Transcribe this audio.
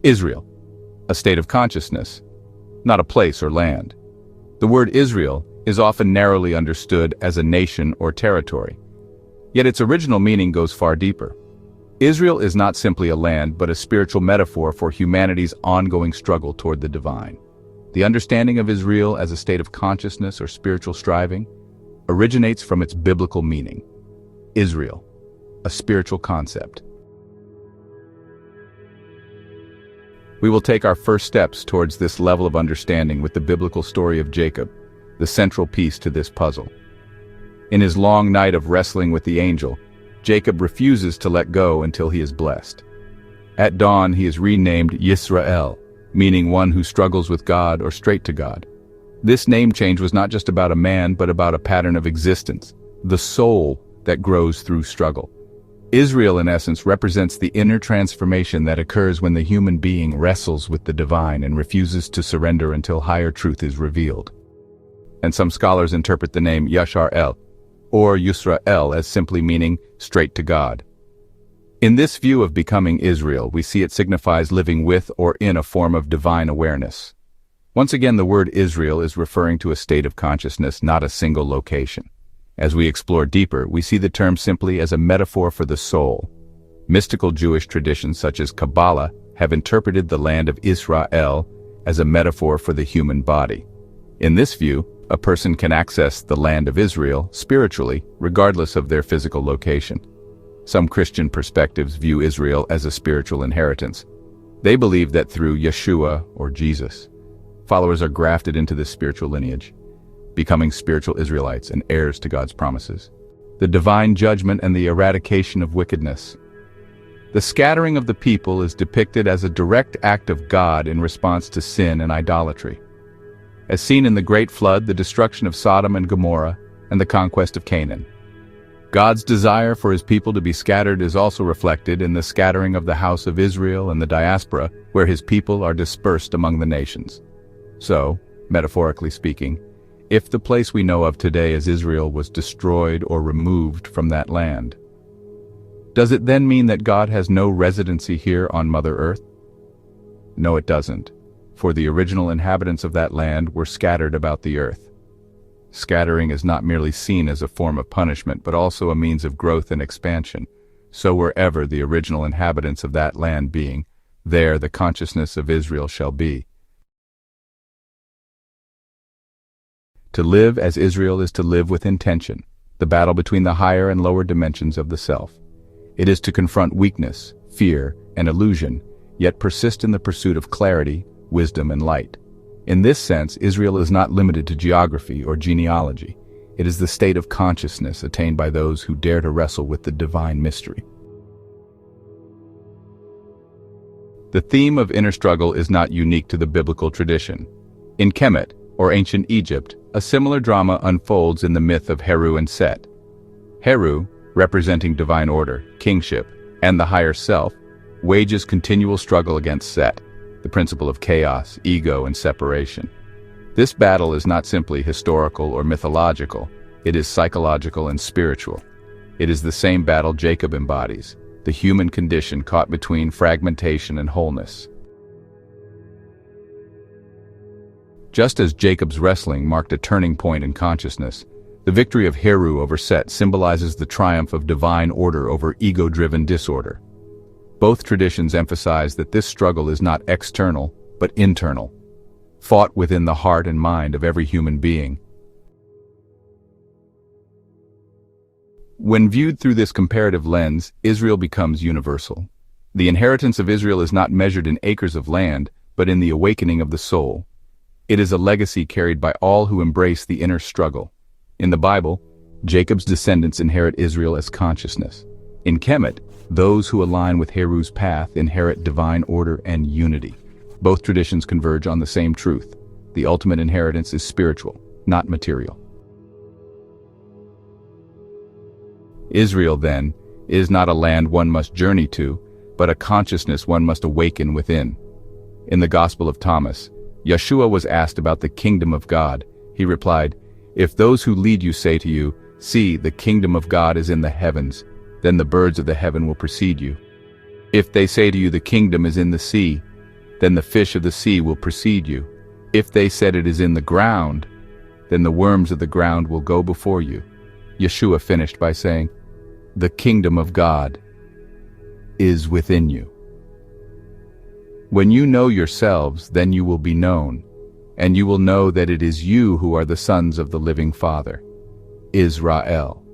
Israel, a state of consciousness, not a place or land. The word Israel is often narrowly understood as a nation or territory. Yet its original meaning goes far deeper. Israel is not simply a land but a spiritual metaphor for humanity's ongoing struggle toward the divine. The understanding of Israel as a state of consciousness or spiritual striving originates from its biblical meaning. Israel, a spiritual concept. We will take our first steps towards this level of understanding with the biblical story of Jacob, the central piece to this puzzle. In his long night of wrestling with the angel, Jacob refuses to let go until he is blessed. At dawn, he is renamed Yisra-El, meaning one who struggles with God or straight to God. This name change was not just about a man, but about a pattern of existence, the soul that grows through struggle. Israel, in essence, represents the inner transformation that occurs when the human being wrestles with the divine and refuses to surrender until higher truth is revealed. And some scholars interpret the name Yisra-El, or Yisra-El, as simply meaning straight to God. In this view of becoming Israel, we see it signifies living with or in a form of divine awareness. Once again, the word Israel is referring to a state of consciousness, not a single location. As we explore deeper, we see the term simply as a metaphor for the soul. Mystical Jewish traditions such as Kabbalah have interpreted the land of Yisra-El as a metaphor for the human body. In this view, a person can access the land of Israel spiritually, regardless of their physical location. Some Christian perspectives view Israel as a spiritual inheritance. They believe that through Yeshua, or Jesus, followers are grafted into this spiritual lineage, becoming spiritual Israelites and heirs to God's promises. The divine judgment and the eradication of wickedness. The scattering of the people is depicted as a direct act of God in response to sin and idolatry. As seen in the Great Flood, the destruction of Sodom and Gomorrah, and the conquest of Canaan. God's desire for his people to be scattered is also reflected in the scattering of the house of Israel and the diaspora, where his people are dispersed among the nations. So, metaphorically speaking, if the place we know of today as Israel was destroyed or removed from that land, does it then mean that God has no residency here on Mother Earth? No, it doesn't, for the original inhabitants of that land were scattered about the earth. Scattering is not merely seen as a form of punishment, but also a means of growth and expansion. So wherever the original inhabitants of that land being, there the consciousness of Israel shall be. To live as Israel is to live with intention, the battle between the higher and lower dimensions of the self. It is to confront weakness, fear, and illusion, yet persist in the pursuit of clarity, wisdom, and light. In this sense, Israel is not limited to geography or genealogy. It is the state of consciousness attained by those who dare to wrestle with the divine mystery. The theme of inner struggle is not unique to the biblical tradition. In Kemet, or ancient Egypt, a similar drama unfolds in the myth of Heru and Set. Heru, representing divine order, kingship, and the higher self, wages continual struggle against Set, the principle of chaos, ego, and separation. This battle is not simply historical or mythological, it is psychological and spiritual. It is the same battle Jacob embodies, the human condition caught between fragmentation and wholeness. Just as Jacob's wrestling marked a turning point in consciousness, the victory of Heru over Set symbolizes the triumph of divine order over ego-driven disorder. Both traditions emphasize that this struggle is not external, but internal, fought within the heart and mind of every human being. When viewed through this comparative lens, Israel becomes universal. The inheritance of Israel is not measured in acres of land, but in the awakening of the soul. It is a legacy carried by all who embrace the inner struggle. In the Bible, Jacob's descendants inherit Israel as consciousness. In Kemet, those who align with Heru's path inherit divine order and unity. Both traditions converge on the same truth. The ultimate inheritance is spiritual, not material. Israel, then, is not a land one must journey to, but a consciousness one must awaken within. In the Gospel of Thomas, Yeshua was asked about the kingdom of God. He replied, "If those who lead you say to you, 'See, the kingdom of God is in the heavens,' then the birds of the heaven will precede you. If they say to you, 'The kingdom is in the sea,' then the fish of the sea will precede you. If they said it is in the ground, then the worms of the ground will go before you. Yeshua finished by saying, the kingdom of God is within you. When you know yourselves, then you will be known, and you will know that it is you who are the sons of the living Father. Yisra-El.